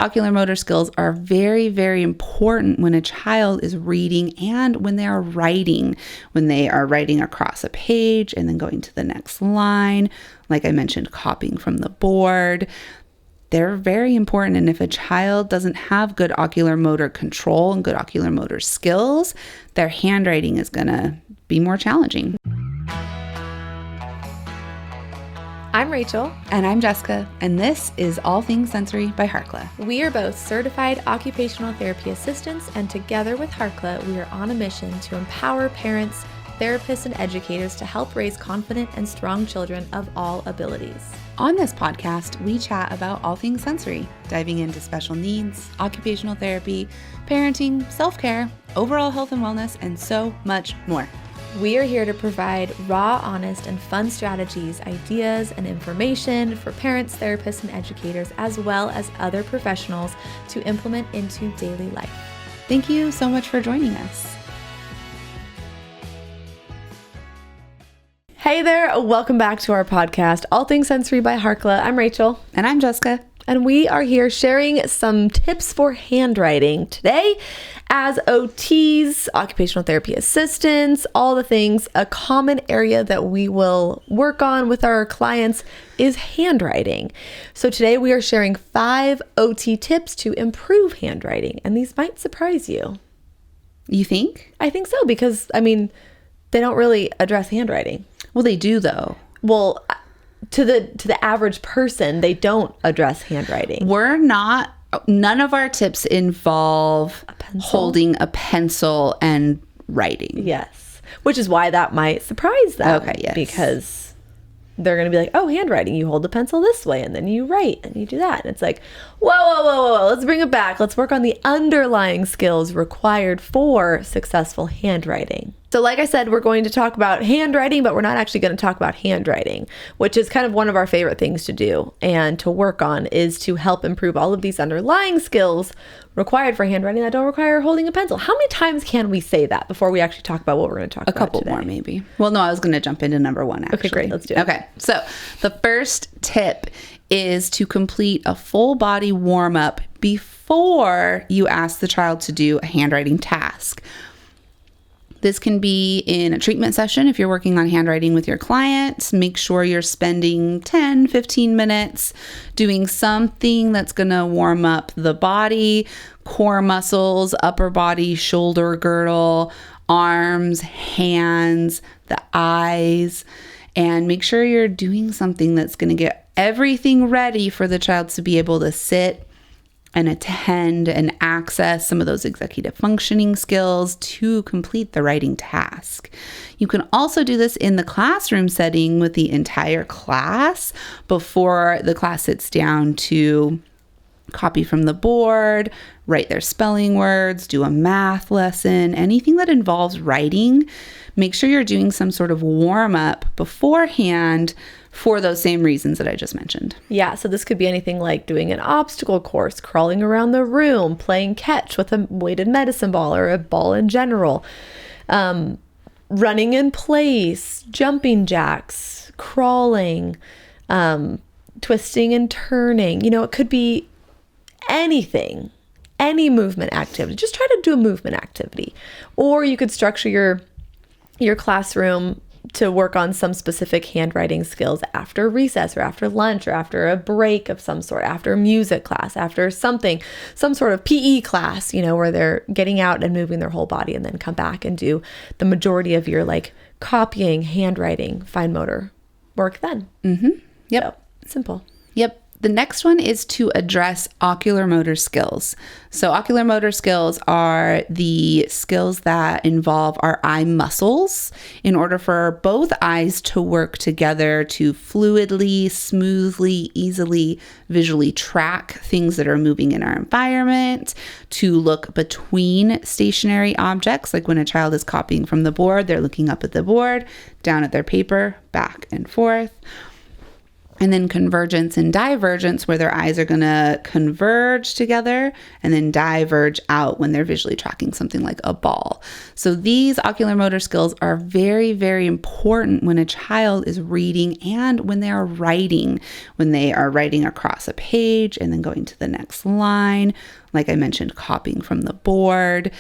ocular motor skills are very, very important when a child is reading and when they are writing. When they are writing across a page and then going to the next line, like I mentioned, copying from the board. They're very important. And if a child doesn't have good ocular motor control and good ocular motor skills, their handwriting is going to be more challenging. I'm Rachel. And I'm Jessica. And this is All Things Sensory by Harkla. We are both certified occupational therapy assistants, and together with Harkla, we are on a mission to empower parents, therapists, and educators to help raise confident and strong children of all abilities. On this podcast, we chat about all things sensory, diving into special needs, occupational therapy, parenting, self-care, overall health and wellness, and so much more. We are here to provide raw, honest, and fun strategies, ideas, and information for parents, therapists, and educators, as well as other professionals to implement into daily life. Thank you so much for joining us. Hey there, welcome back to our podcast, All Things Sensory by Harkla. I'm Rachel. And I'm Jessica. And we are here sharing some tips for handwriting today. As OTs, occupational therapy assistants, all the things, a common area that we will work on with our clients is handwriting. So today we are sharing 5 OT tips to improve handwriting. And these might surprise you. You think? I think so, because, they don't really address handwriting. Well, they do, though. Well, to the average person, they don't address handwriting. None of our tips involve holding a pencil and writing. Yes. Which is why that might surprise them. Okay, yes. Because they're going to be like, oh, handwriting, you hold the pencil this way and then you write and you do that. And it's like, whoa. Let's bring it back. Let's work on the underlying skills required for successful handwriting. So like I said, we're going to talk about handwriting, but we're not actually going to talk about handwriting, which is kind of one of our favorite things to do and to work on, is to help improve all of these underlying skills required for handwriting that don't require holding a pencil. How many times can we say that before we actually talk about what we're going to talk about today? A couple more, maybe. Well, no, I was going to jump into number 1, actually. Okay, great. Let's do it. Okay, so the first tip is to complete a full body warm-up before you ask the child to do a handwriting task. This can be in a treatment session if you're working on handwriting with your client. Make sure you're spending 10, 15 minutes doing something that's going to warm up the body, core muscles, upper body, shoulder girdle, arms, hands, the eyes, and make sure you're doing something that's going to get everything ready for the child to be able to sit and attend and access some of those executive functioning skills to complete the writing task. You can also do this in the classroom setting with the entire class before the class sits down to copy from the board, write their spelling words, do a math lesson, anything that involves writing. Make sure you're doing some sort of warm-up beforehand for those same reasons that I just mentioned. Yeah, so this could be anything like doing an obstacle course, crawling around the room, playing catch with a weighted medicine ball or a ball in general, running in place, jumping jacks, crawling, twisting and turning. It could be anything, any movement activity. Just try to do a movement activity. Or you could structure your classroom to work on some specific handwriting skills after recess or after lunch or after a break of some sort, after a music class, after some sort of PE class, where they're getting out and moving their whole body, and then come back and do the majority of your copying, handwriting, fine motor work then. Mm-hmm. Yep. So, simple. Yep. The next one is to address ocular motor skills. So ocular motor skills are the skills that involve our eye muscles in order for both eyes to work together to fluidly, smoothly, easily, visually track things that are moving in our environment, to look between stationary objects. Like when a child is copying from the board, they're looking up at the board, down at their paper, back and forth. And then convergence and divergence, where their eyes are going to converge together and then diverge out when they're visually tracking something like a ball. So these ocular motor skills are very, very important when a child is reading and when they are writing. When they are writing across a page and then going to the next line, like I mentioned, copying from the board.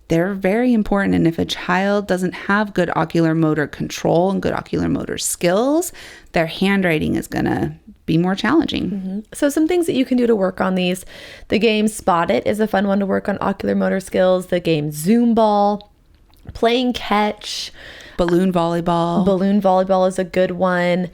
They're very important. And if a child doesn't have good ocular motor control and good ocular motor skills, their handwriting is going to be more challenging. Mm-hmm. So some things that you can do to work on these. The game Spot It is a fun one to work on ocular motor skills. The game Zoom Ball, playing catch. Balloon volleyball. Balloon volleyball is a good one.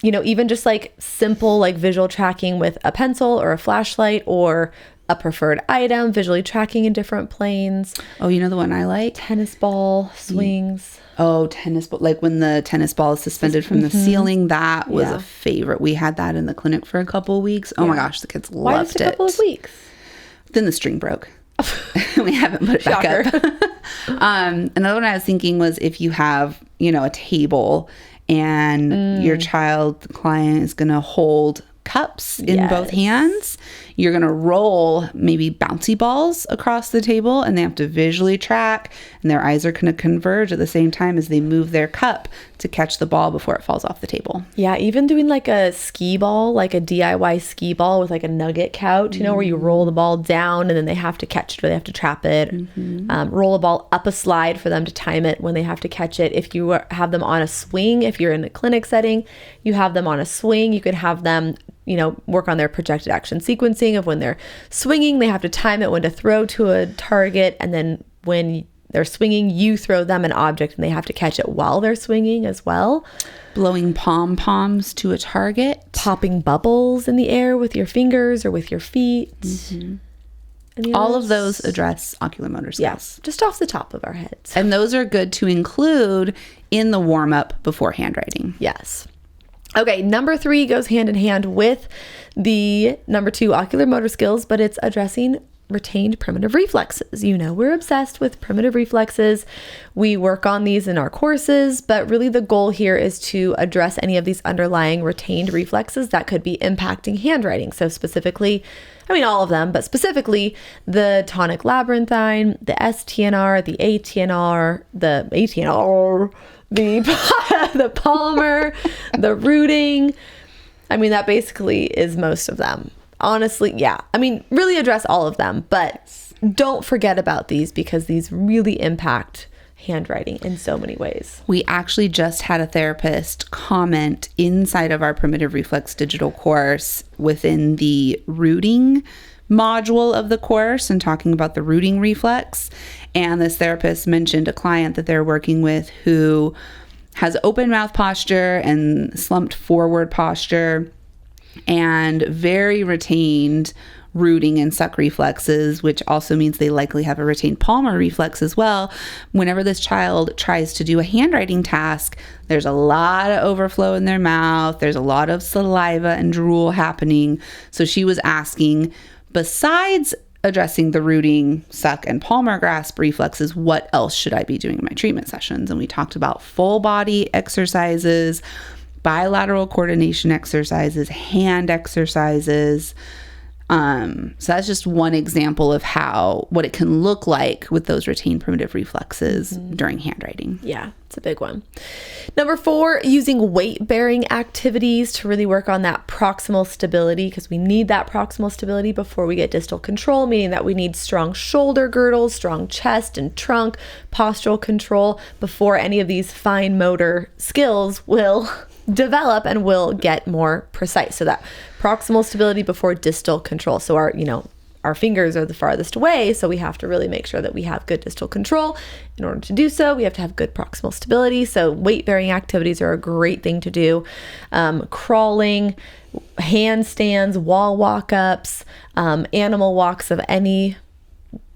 Even just like simple like visual tracking with a pencil or a flashlight or a preferred item, visually tracking in different planes. Oh, you know the one I like? Tennis ball, swings. Oh, tennis ball. Like when the tennis ball is suspended from the ceiling. That was a favorite. We had that in the clinic for a couple of weeks. Oh my gosh, the kids Why loved just a couple of weeks? Then the string broke. We haven't put it back up. Another one I was thinking was if you have, a table and your child, the client, is going to hold cups in both hands, you're going to roll maybe bouncy balls across the table, and they have to visually track, and their eyes are going to converge at the same time as they move their cup to catch the ball before it falls off the table. Yeah, even doing like a skee ball, like a DIY skee ball with like a nugget couch, where you roll the ball down and then they have to catch it or they have to trap it. Roll a ball up a slide for them to time it when they have to catch it. If you have them on a swing, if you're in a clinic setting, you have them on a swing, you could have them work on their projected action sequencing of when they're swinging, they have to time it when to throw to a target. And then when they're swinging, you throw them an object and they have to catch it while they're swinging as well. Blowing pom-poms to a target. Popping bubbles in the air with your fingers or with your feet. All of those address ocular motor skills. Yes, just off the top of our heads. And those are good to include in the warm-up before handwriting. Yes. Okay, number 3 goes hand in hand with the number 2 ocular motor skills, but it's addressing retained primitive reflexes. We're obsessed with primitive reflexes. We work on these in our courses, but really the goal here is to address any of these underlying retained reflexes that could be impacting handwriting. So specifically, all of them, but specifically the tonic labyrinthine, the STNR, the ATNR, the Palmer, the rooting. That basically is most of them. Honestly, yeah. Really address all of them, but don't forget about these because these really impact handwriting in so many ways. We actually just had a therapist comment inside of our primitive reflex digital course within the rooting module of the course and talking about the rooting reflex. And this therapist mentioned a client that they're working with who has open mouth posture and slumped forward posture and very retained rooting and suck reflexes, which also means they likely have a retained palmar reflex as well. Whenever this child tries to do a handwriting task, there's a lot of overflow in their mouth. There's a lot of saliva and drool happening. So she was asking, besides addressing the rooting, suck, and palmar grasp reflexes, what else should I be doing in my treatment sessions? And we talked about full body exercises, bilateral coordination exercises, hand exercises. So that's just one example of what it can look like with those retained primitive reflexes during handwriting. Yeah, it's a big one. Number 4, using weight-bearing activities to really work on that proximal stability, because we need that proximal stability before we get distal control, meaning that we need strong shoulder girdles, strong chest and trunk, postural control before any of these fine motor skills will develop and will get more precise. So that proximal stability before distal control. So our fingers are the farthest away, so we have to really make sure that we have good distal control. In order to do so, we have to have good proximal stability. So weight-bearing activities are a great thing to do. Crawling, handstands, wall walk-ups, animal walks of any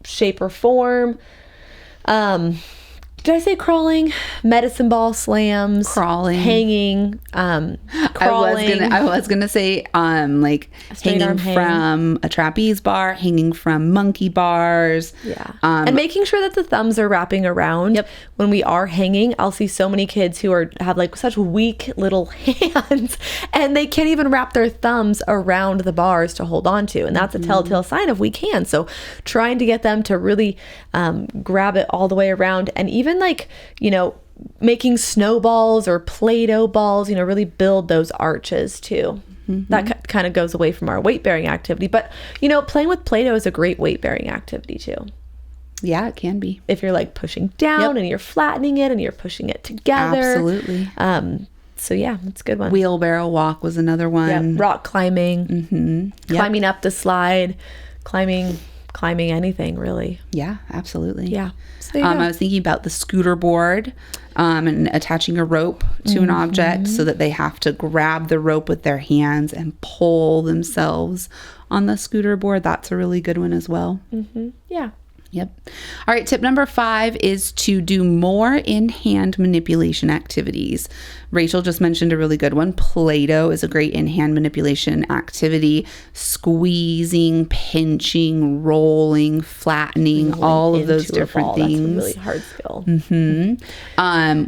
shape or form. Did I say crawling? Medicine ball slams, Crawling. hanging, crawling. I was gonna say like straight hanging arm hang. from a trapeze bar, hanging from monkey bars. Yeah. And making sure that the thumbs are wrapping around. Yep. When we are hanging, I'll see so many kids who have like such weak little hands and they can't even wrap their thumbs around the bars to hold on to. And that's a telltale sign of weak hands. So trying to get them to really grab it all the way around, and even like, making snowballs or Play-Doh balls, really build those arches too. That kind of goes away from our weight-bearing activity. But, playing with Play-Doh is a great weight-bearing activity too. Yeah, it can be. If you're like pushing down and you're flattening it and you're pushing it together. Absolutely. So yeah, that's a good one. Wheelbarrow walk was another one. Yeah, rock climbing, climbing up the slide, climbing anything really. Yeah, absolutely. Yeah. So there you go. I was thinking about the scooter board and attaching a rope to an object so that they have to grab the rope with their hands and pull themselves on the scooter board. That's a really good one as well. Yeah. Yep. All right. Tip number 5 is to do more in-hand manipulation activities. Rachel just mentioned a really good one. Play-Doh is a great in-hand manipulation activity. Squeezing, pinching, rolling, flattening, all of those different things. That's a really hard skill.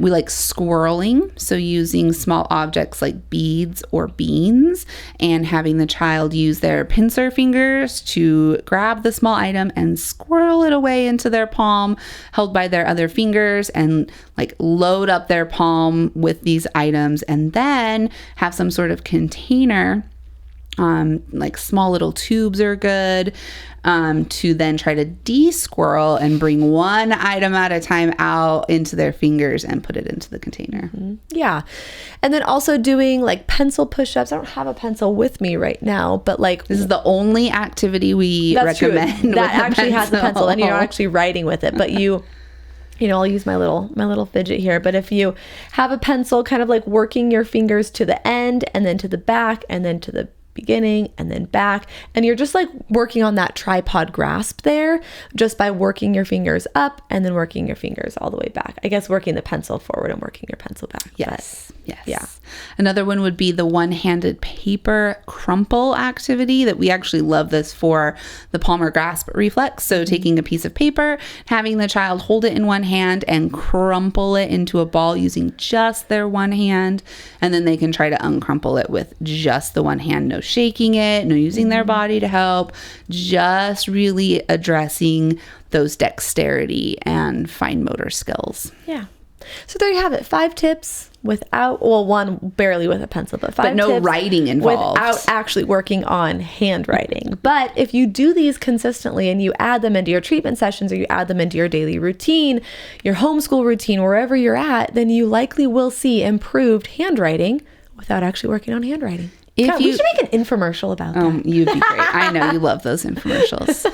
We like swirling. So using small objects like beads or beans and having the child use their pincer fingers to grab the small item and swirl it away into their palm, held by their other fingers, and like load up their palm with these items, and then have some sort of container, like small little tubes are good, to then try to de-squirrel and bring one item at a time out into their fingers and put it into the container. Yeah. And then also doing like pencil push-ups. I don't have a pencil with me right now, but like this is the only activity we recommend that actually has the pencil, and you're not actually writing with it, but I'll use my little fidget here. But if you have a pencil, kind of like working your fingers to the end and then to the back and then to the beginning and then back, and you're just like working on that tripod grasp there just by working your fingers up and then working your fingers all the way back. I guess working the pencil forward and working your pencil back. Yes. Yeah. Another one would be the one-handed paper crumple activity that we actually love this for the palmar grasp reflex. So taking a piece of paper, having the child hold it in one hand and crumple it into a ball using just their one hand. And then they can try to uncrumple it with just the one hand, no shaking it, no using their body to help, just really addressing those dexterity and fine motor skills. Yeah. So there you have it. 5 tips one barely with a pencil, but 5 no tips writing involved. Without actually working on handwriting. But if you do these consistently and you add them into your treatment sessions, or you add them into your daily routine, your homeschool routine, wherever you're at, then you likely will see improved handwriting without actually working on handwriting. We should make an infomercial about that. You'd be great. I know you love those infomercials.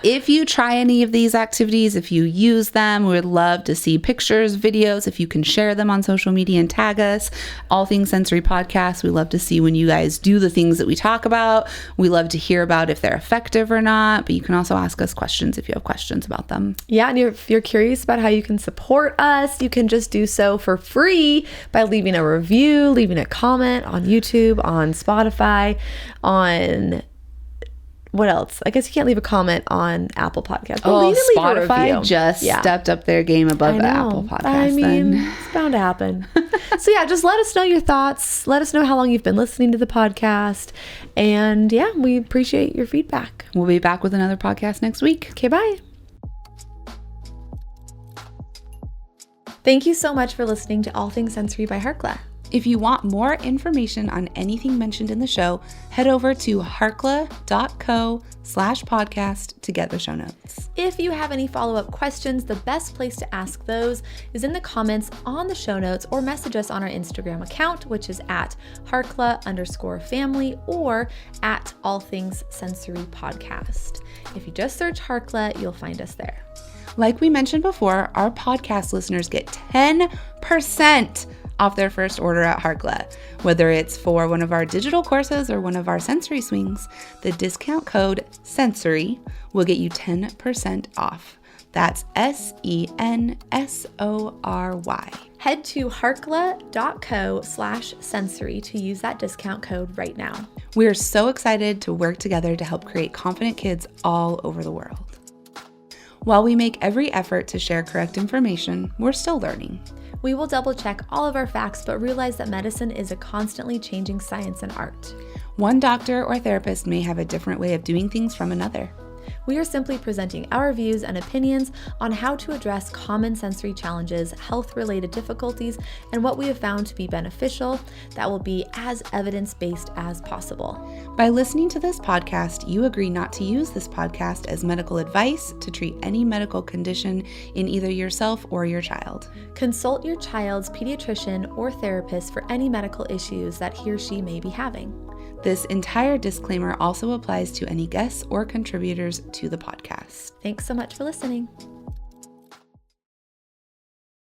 If you try any of these activities, if you use them, we would love to see pictures, videos. If you can share them on social media and tag us, All Things Sensory Podcast. We love to see when you guys do the things that we talk about. We love to hear about if they're effective or not, but you can also ask us questions if you have questions about them. Yeah, and if you're curious about how you can support us, you can just do so for free by leaving a review, leaving a comment on YouTube, on Spotify, on what else? I guess you can't leave a comment on Apple Podcasts. Spotify just stepped up their game above Apple Podcasts. I mean, it's bound to happen. So yeah, just let us know your thoughts. Let us know how long you've been listening to the podcast. And yeah, we appreciate your feedback. We'll be back with another podcast next week. Okay, bye. Thank you so much for listening to All Things Sensory by Harkla. If you want more information on anything mentioned in the show, head over to harkla.co/podcast to get the show notes. If you have any follow-up questions, the best place to ask those is in the comments on the show notes, or message us on our Instagram account, which is at Harkla_family or at All Things Sensory Podcast. If you just search Harkla, you'll find us there. Like we mentioned before, our podcast listeners get 10% off their first order at Harkla. Whether it's for one of our digital courses or one of our sensory swings, the discount code SENSORY will get you 10% off. That's SENSORY. Head to harkla.co/sensory to use that discount code right now. We are so excited to work together to help create confident kids all over the world. While we make every effort to share correct information, we're still learning. We will double check all of our facts, but realize that medicine is a constantly changing science and art. One doctor or therapist may have a different way of doing things from another. We are simply presenting our views and opinions on how to address common sensory challenges, health-related difficulties, and what we have found to be beneficial that will be as evidence-based as possible. By listening to this podcast, you agree not to use this podcast as medical advice to treat any medical condition in either yourself or your child. Consult your child's pediatrician or therapist for any medical issues that he or she may be having. This entire disclaimer also applies to any guests or contributors to the podcast. Thanks so much for listening.